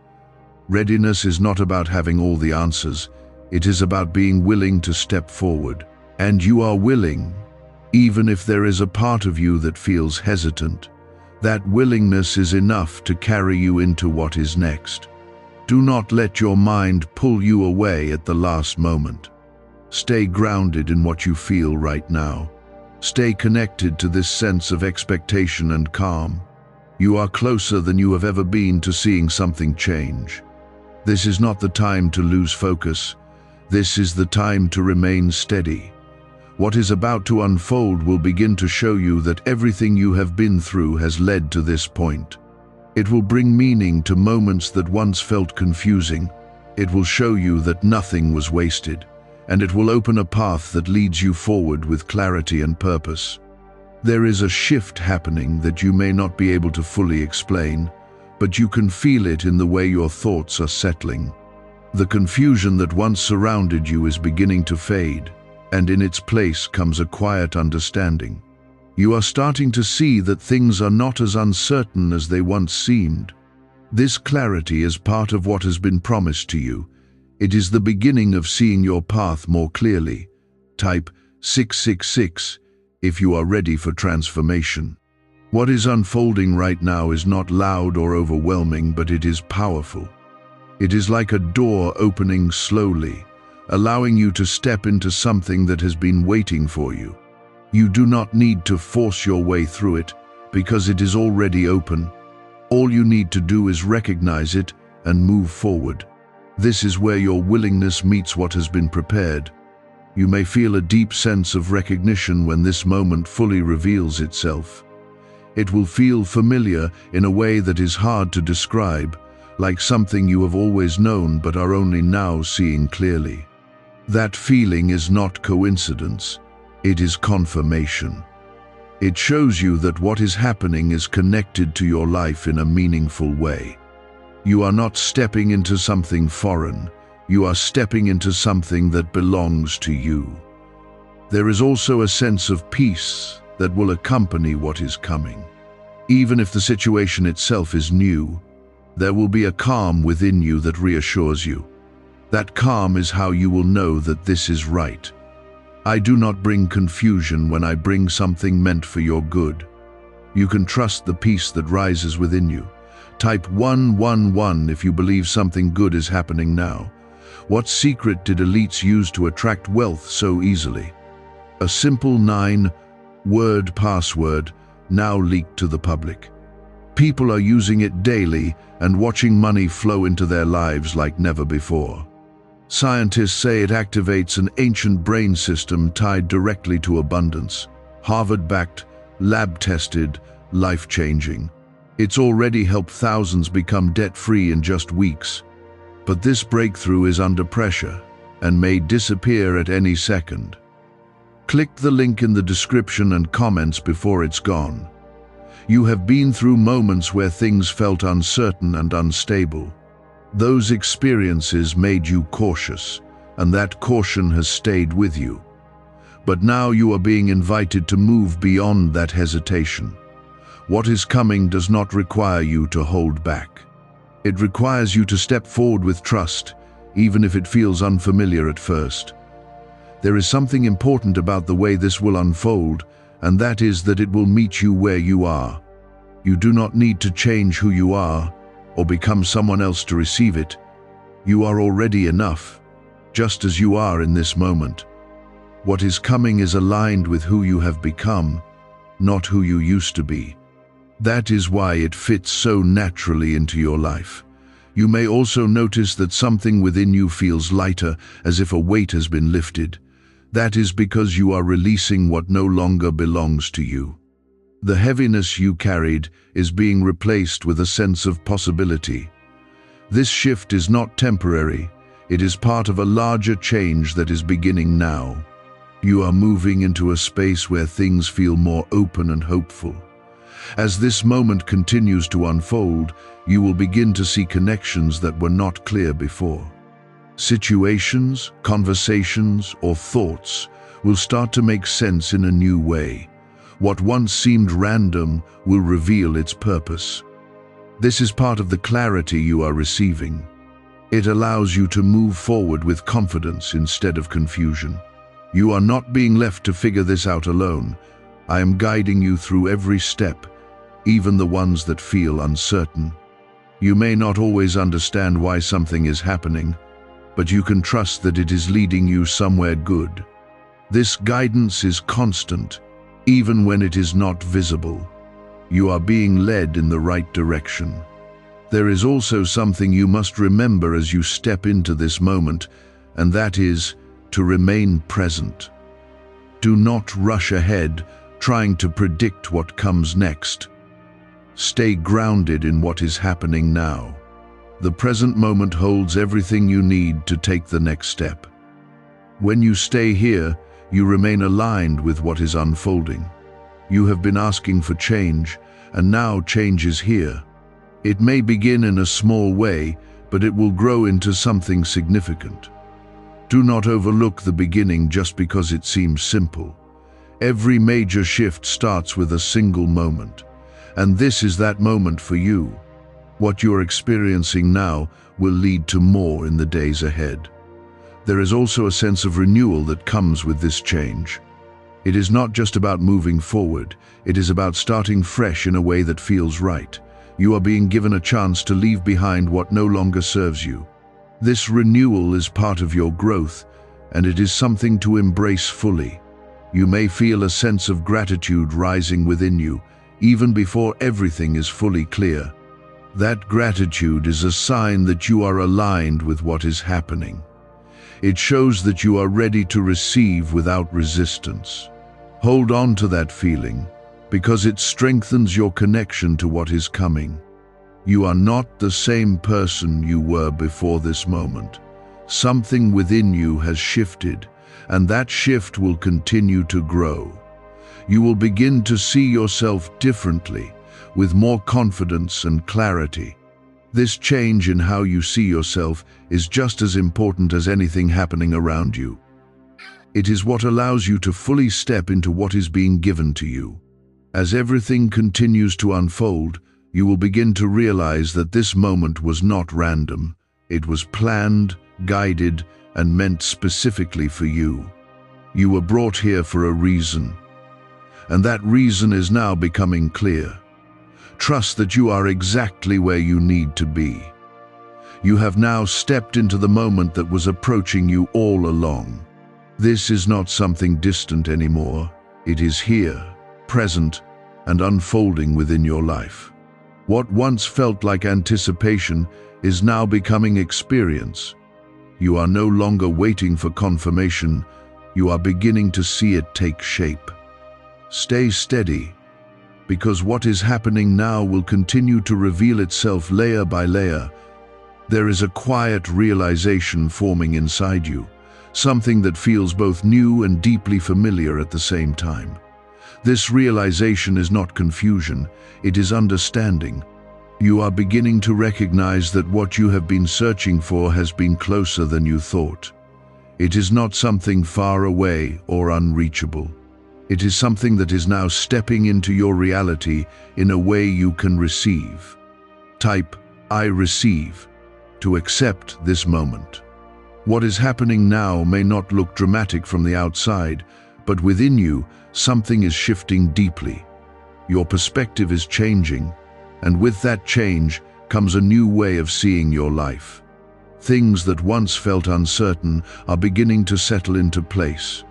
Readiness is not about having all the answers. It is about being willing to step forward. And you are willing, even if there is a part of you that feels hesitant. That willingness is enough to carry you into what is next. Do not let your mind pull you away at the last moment. Stay grounded in what you feel right now. Stay connected to this sense of expectation and calm. You are closer than you have ever been to seeing something change. This is not the time to lose focus. This is the time to remain steady. What is about to unfold will begin to show you that everything you have been through has led to this point. It will bring meaning to moments that once felt confusing. It will show you that nothing was wasted, and it will open a path that leads you forward with clarity and purpose. There is a shift happening that you may not be able to fully explain, but you can feel it in the way your thoughts are settling. The confusion that once surrounded you is beginning to fade, and in its place comes a quiet understanding. You are starting to see that things are not as uncertain as they once seemed. This clarity is part of what has been promised to you. It is the beginning of seeing your path more clearly. Type 666 if you are ready for transformation. What is unfolding right now is not loud or overwhelming, but it is powerful. It is like a door opening slowly, allowing you to step into something that has been waiting for you. You do not need to force your way through it, because it is already open. All you need to do is recognize it and move forward. This is where your willingness meets what has been prepared. You may feel a deep sense of recognition when this moment fully reveals itself. It will feel familiar in a way that is hard to describe, like something you have always known but are only now seeing clearly. That feeling is not coincidence, it is confirmation. It shows you that what is happening is connected to your life in a meaningful way. You are not stepping into something foreign, you are stepping into something that belongs to you. There is also a sense of peace that will accompany what is coming. Even if the situation itself is new, there will be a calm within you that reassures you. That calm is how you will know that this is right. I do not bring confusion when I bring something meant for your good. You can trust the peace that rises within you. Type 111 if you believe something good is happening now. What secret did elites use to attract wealth so easily? A simple 9-word password now leaked to the public. People are using it daily and watching money flow into their lives like never before. Scientists say it activates an ancient brain system tied directly to abundance. Harvard-backed, lab-tested, life-changing. It's already helped thousands become debt-free in just weeks. But this breakthrough is under pressure and may disappear at any second. Click the link in the description and comments before it's gone. You have been through moments where things felt uncertain and unstable. Those experiences made you cautious. and that caution has stayed with you. But now you are being invited to move beyond that hesitation. What is coming does not require you to hold back. It requires you to step forward with trust, even if it feels unfamiliar at first. There is something important about the way this will unfold, and that is that it will meet you where you are. You do not need to change who you are or become someone else to receive it. You are already enough, just as you are in this moment. What is coming is aligned with who you have become, not who you used to be. That is why it fits so naturally into your life. You may also notice that something within you feels lighter, as if a weight has been lifted. That is because you are releasing what no longer belongs to you. The heaviness you carried is being replaced with a sense of possibility. This shift is not temporary. It is part of a larger change that is beginning now. You are moving into a space where things feel more open and hopeful. As this moment continues to unfold, you will begin to see connections that were not clear before. Situations, conversations, or thoughts will start to make sense in a new way. What once seemed random will reveal its purpose. This is part of the clarity you are receiving. It allows you to move forward with confidence instead of confusion. You are not being left to figure this out alone. I am guiding you through every step, even the ones that feel uncertain. You may not always understand why something is happening, but you can trust that it is leading you somewhere good. This guidance is constant, even when it is not visible. You are being led in the right direction. There is also something you must remember as you step into this moment, and that is to remain present. Do not rush ahead, trying to predict what comes next. Stay grounded in what is happening now. The present moment holds everything you need to take the next step. When you stay here, you remain aligned with what is unfolding. You have been asking for change, and now change is here. It may begin in a small way, but it will grow into something significant. Do not overlook the beginning just because it seems simple. Every major shift starts with a single moment, and this is that moment for you. What you're experiencing now will lead to more in the days ahead. There is also a sense of renewal that comes with this change. It is not just about moving forward, it is about starting fresh in a way that feels right. You are being given a chance to leave behind what no longer serves you. This renewal is part of your growth, and it is something to embrace fully. You may feel a sense of gratitude rising within you, even before everything is fully clear. That gratitude is a sign that you are aligned with what is happening. It shows that you are ready to receive without resistance. Hold on to that feeling, because it strengthens your connection to what is coming. You are not the same person you were before this moment. Something within you has shifted, and that shift will continue to grow. You will begin to see yourself differently, with more confidence and clarity. This change in how you see yourself is just as important as anything happening around you. It is what allows you to fully step into what is being given to you. As everything continues to unfold, you will begin to realize that this moment was not random. It was planned, guided, and meant specifically for you. You were brought here for a reason, and that reason is now becoming clear. Trust that you are exactly where you need to be. You have now stepped into the moment that was approaching you all along. This is not something distant anymore. It is here, present, and unfolding within your life. What once felt like anticipation is now becoming experience. You are no longer waiting for confirmation. You are beginning to see it take shape. Stay steady, because what is happening now will continue to reveal itself layer by layer. There is a quiet realization forming inside you, something that feels both new and deeply familiar at the same time. This realization is not confusion, it is understanding. You are beginning to recognize that what you have been searching for has been closer than you thought. It is not something far away or unreachable. It is something that is now stepping into your reality in a way you can receive. Type, "I receive," to accept this moment. What is happening now may not look dramatic from the outside, but within you, something is shifting deeply. Your perspective is changing, and with that change comes a new way of seeing your life. Things that once felt uncertain are beginning to settle into place.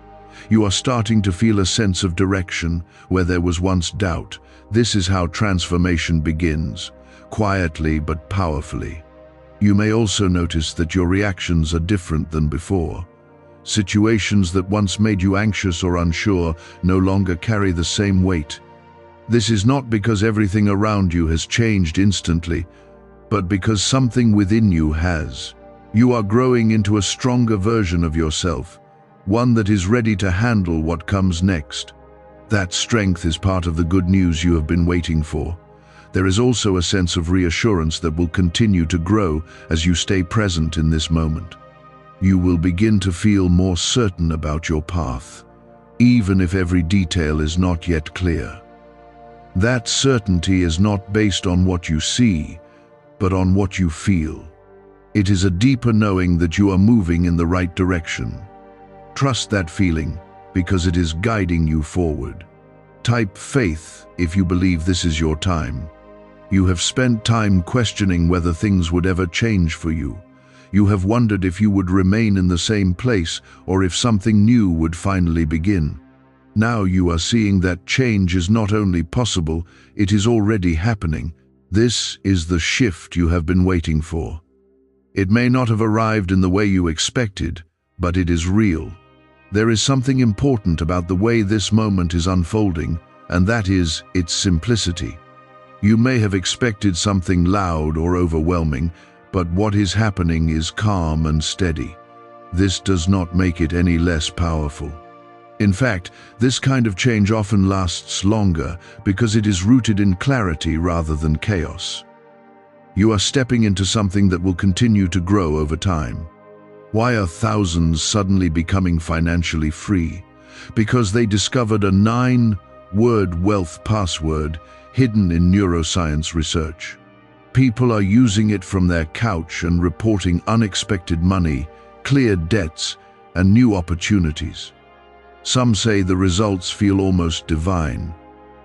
You are starting to feel a sense of direction where there was once doubt. This is how transformation begins, quietly but powerfully. You may also notice that your reactions are different than before. Situations that once made you anxious or unsure no longer carry the same weight. This is not because everything around you has changed instantly, but because something within you has. You are growing into a stronger version of yourself, one that is ready to handle what comes next. That strength is part of the good news you have been waiting for. There is also a sense of reassurance that will continue to grow as you stay present in this moment. You will begin to feel more certain about your path, even if every detail is not yet clear. That certainty is not based on what you see, but on what you feel. It is a deeper knowing that you are moving in the right direction. Trust that feeling, because it is guiding you forward. Type faith if you believe this is your time. You have spent time questioning whether things would ever change for you. You have wondered if you would remain in the same place or if something new would finally begin. Now you are seeing that change is not only possible, it is already happening. This is the shift you have been waiting for. It may not have arrived in the way you expected, but it is real. There is something important about the way this moment is unfolding, and that is its simplicity. You may have expected something loud or overwhelming, but what is happening is calm and steady. This does not make it any less powerful. In fact, this kind of change often lasts longer because it is rooted in clarity rather than chaos. You are stepping into something that will continue to grow over time. Why are thousands suddenly becoming financially free? Because they discovered a 9-word wealth password hidden in neuroscience research. People are using it from their couch and reporting unexpected money, cleared debts, and new opportunities. Some say the results feel almost divine.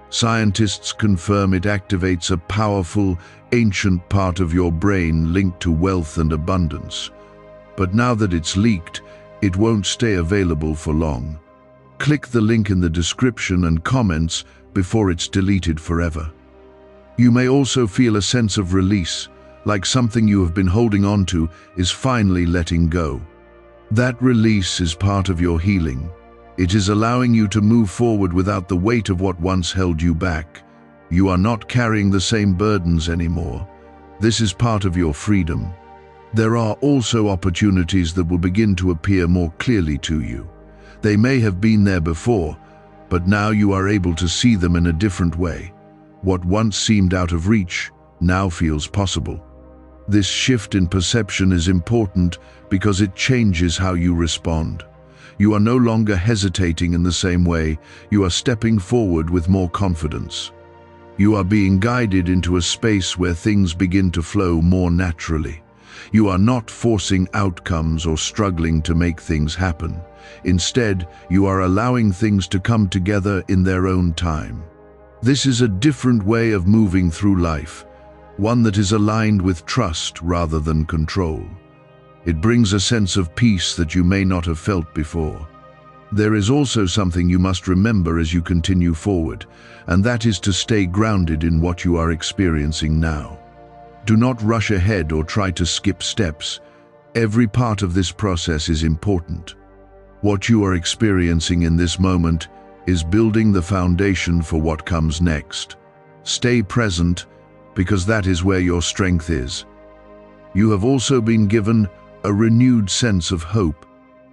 Scientists confirm it activates a powerful, ancient part of your brain linked to wealth and abundance. But now that it's leaked, it won't stay available for long. Click the link in the description and comments before it's deleted forever. You may also feel a sense of release, like something you have been holding on to is finally letting go. That release is part of your healing. It is allowing you to move forward without the weight of what once held you back. You are not carrying the same burdens anymore. This is part of your freedom. There are also opportunities that will begin to appear more clearly to you. They may have been there before, but now you are able to see them in a different way. What once seemed out of reach now feels possible. This shift in perception is important because it changes how you respond. You are no longer hesitating in the same way, you are stepping forward with more confidence. You are being guided into a space where things begin to flow more naturally. You are not forcing outcomes or struggling to make things happen. Instead, you are allowing things to come together in their own time. This is a different way of moving through life, one that is aligned with trust rather than control. It brings a sense of peace that you may not have felt before. There is also something you must remember as you continue forward, and that is to stay grounded in what you are experiencing now. Do not rush ahead or try to skip steps. Every part of this process is important. What you are experiencing in this moment is building the foundation for what comes next. Stay present, because that is where your strength is. You have also been given a renewed sense of hope.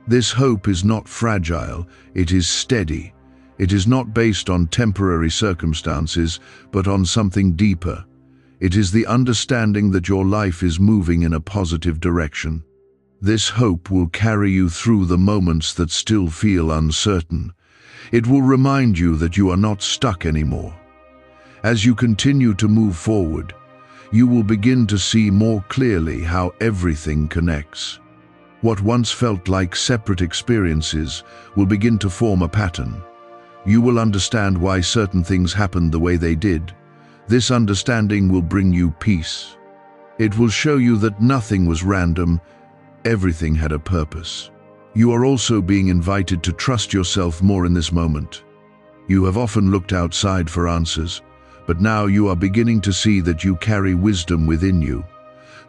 This hope is not fragile, it is steady. It is not based on temporary circumstances, but on something deeper. It is the understanding that your life is moving in a positive direction. This hope will carry you through the moments that still feel uncertain. It will remind you that you are not stuck anymore. As you continue to move forward, you will begin to see more clearly how everything connects. What once felt like separate experiences will begin to form a pattern. You will understand why certain things happened the way they did. This understanding will bring you peace. It will show you that nothing was random, everything had a purpose. You are also being invited to trust yourself more in this moment. You have often looked outside for answers, but now you are beginning to see that you carry wisdom within you.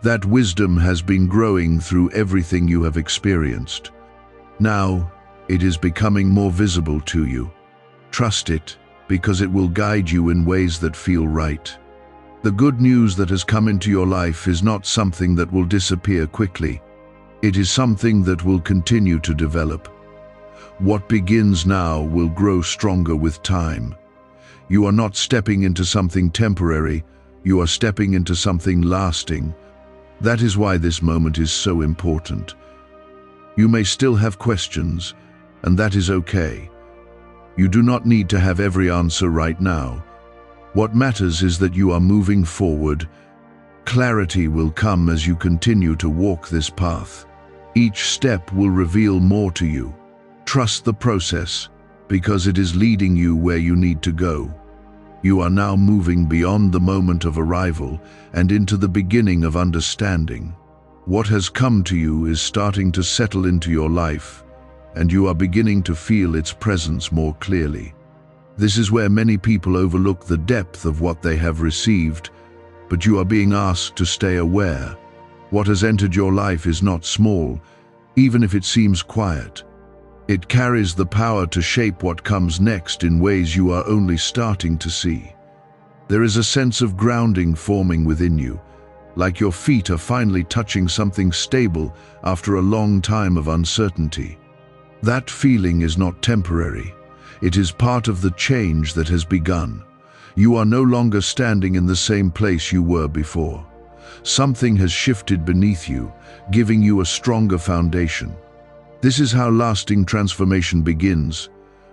That wisdom has been growing through everything you have experienced. Now, it is becoming more visible to you. Trust it, because it will guide you in ways that feel right. The good news that has come into your life is not something that will disappear quickly. It is something that will continue to develop. What begins now will grow stronger with time. You are not stepping into something temporary, you are stepping into something lasting. That is why this moment is so important. You may still have questions, and that is okay. You do not need to have every answer right now. What matters is that you are moving forward. Clarity will come as you continue to walk this path. Each step will reveal more to you. Trust the process, because it is leading you where you need to go. You are now moving beyond the moment of arrival and into the beginning of understanding. What has come to you is starting to settle into your life, and you are beginning to feel its presence more clearly. This is where many people overlook the depth of what they have received, but you are being asked to stay aware. What has entered your life is not small, even if it seems quiet. It carries the power to shape what comes next in ways you are only starting to see. There is a sense of grounding forming within you, like your feet are finally touching something stable after a long time of uncertainty. That feeling is not temporary. It is part of the change that has begun. You are no longer standing in the same place you were before. Something has shifted beneath you, giving you a stronger foundation. This is how lasting transformation begins,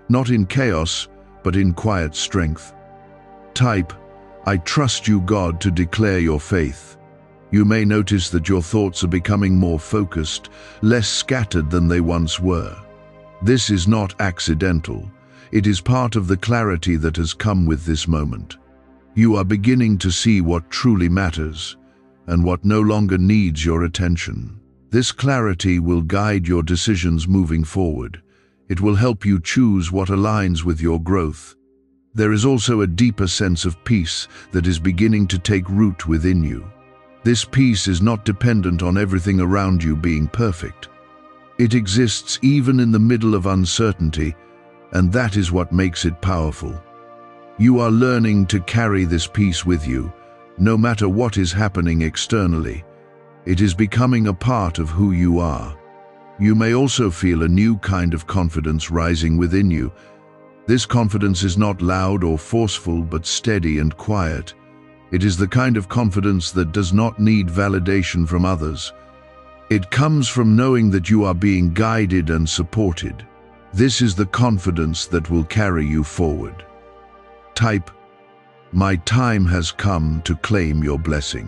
not in chaos, but in quiet strength. Type, "I trust you, God," to declare your faith. You may notice that your thoughts are becoming more focused, less scattered than they once were. This is not accidental. It is part of the clarity that has come with this moment. You are beginning to see what truly matters and what no longer needs your attention. This clarity will guide your decisions moving forward. It will help you choose what aligns with your growth. There is also a deeper sense of peace that is beginning to take root within you. This peace is not dependent on everything around you being perfect. It exists even in the middle of uncertainty, and that is what makes it powerful. You are learning to carry this peace with you, no matter what is happening externally. It is becoming a part of who you are. You may also feel a new kind of confidence rising within you. This confidence is not loud or forceful, but steady and quiet. It is the kind of confidence that does not need validation from others. It comes from knowing that you are being guided and supported. This is the confidence that will carry you forward. Type, "My time has come to claim your blessing."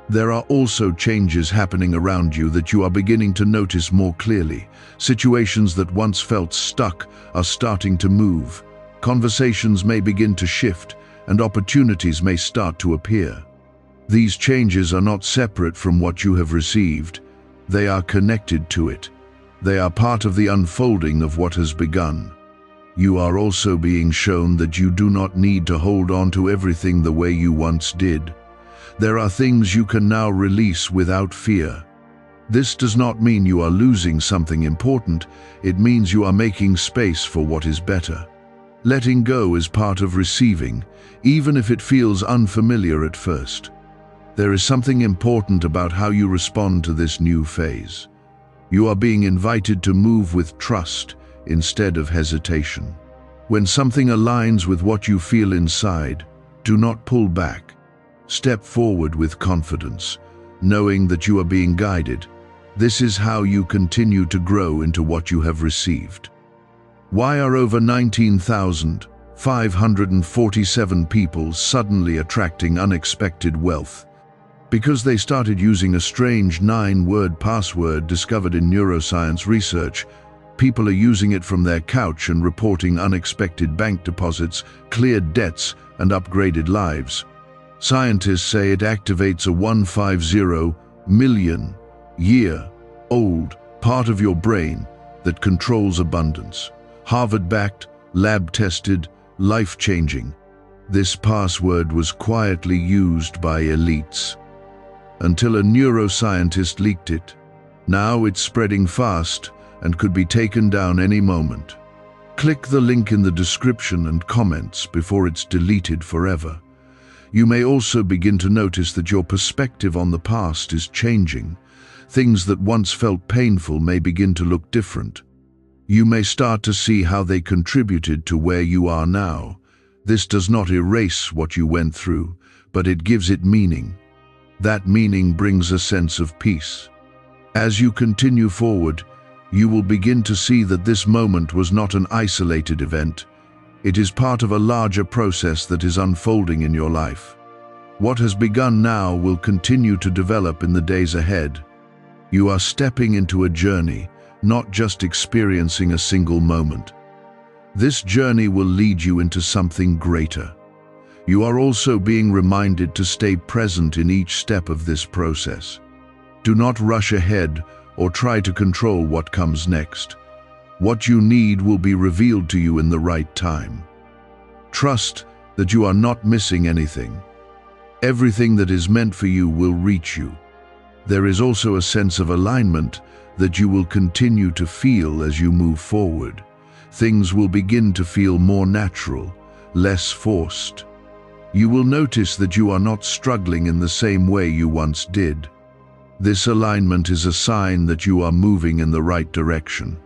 There are also changes happening around you that you are beginning to notice more clearly. Situations that once felt stuck are starting to move. Conversations may begin to shift, and opportunities may start to appear. These changes are not separate from what you have received. They are connected to it. They are part of the unfolding of what has begun. You are also being shown that you do not need to hold on to everything the way you once did. There are things you can now release without fear. This does not mean you are losing something important. It means you are making space for what is better. Letting go is part of receiving, even if it feels unfamiliar at first. There is something important about how you respond to this new phase. You are being invited to move with trust instead of hesitation. When something aligns with what you feel inside, do not pull back. Step forward with confidence, knowing that you are being guided. This is how you continue to grow into what you have received. Why are over 19,547 people suddenly attracting unexpected wealth? Because they started using a strange 9-word password discovered in neuroscience research. People are using it from their couch and reporting unexpected bank deposits, cleared debts, and upgraded lives. Scientists say it activates a 150 million year-old part of your brain that controls abundance. Harvard-backed, lab-tested, life-changing. This password was quietly used by elites until a neuroscientist leaked it. Now it's spreading fast and could be taken down any moment. Click the link in the description and comments before it's deleted forever. You may also begin to notice that your perspective on the past is changing. Things that once felt painful may begin to look different. You may start to see how they contributed to where you are now. This does not erase what you went through, but it gives it meaning. That meaning brings a sense of peace. As you continue forward, you will begin to see that this moment was not an isolated event. It is part of a larger process that is unfolding in your life. What has begun now will continue to develop in the days ahead. You are stepping into a journey, not just experiencing a single moment. This journey will lead you into something greater. You are also being reminded to stay present in each step of this process. Do not rush ahead or try to control what comes next. What you need will be revealed to you in the right time. Trust that you are not missing anything. Everything that is meant for you will reach you. There is also a sense of alignment that you will continue to feel as you move forward. Things will begin to feel more natural, less forced. You will notice that you are not struggling in the same way you once did. This alignment is a sign that you are moving in the right direction.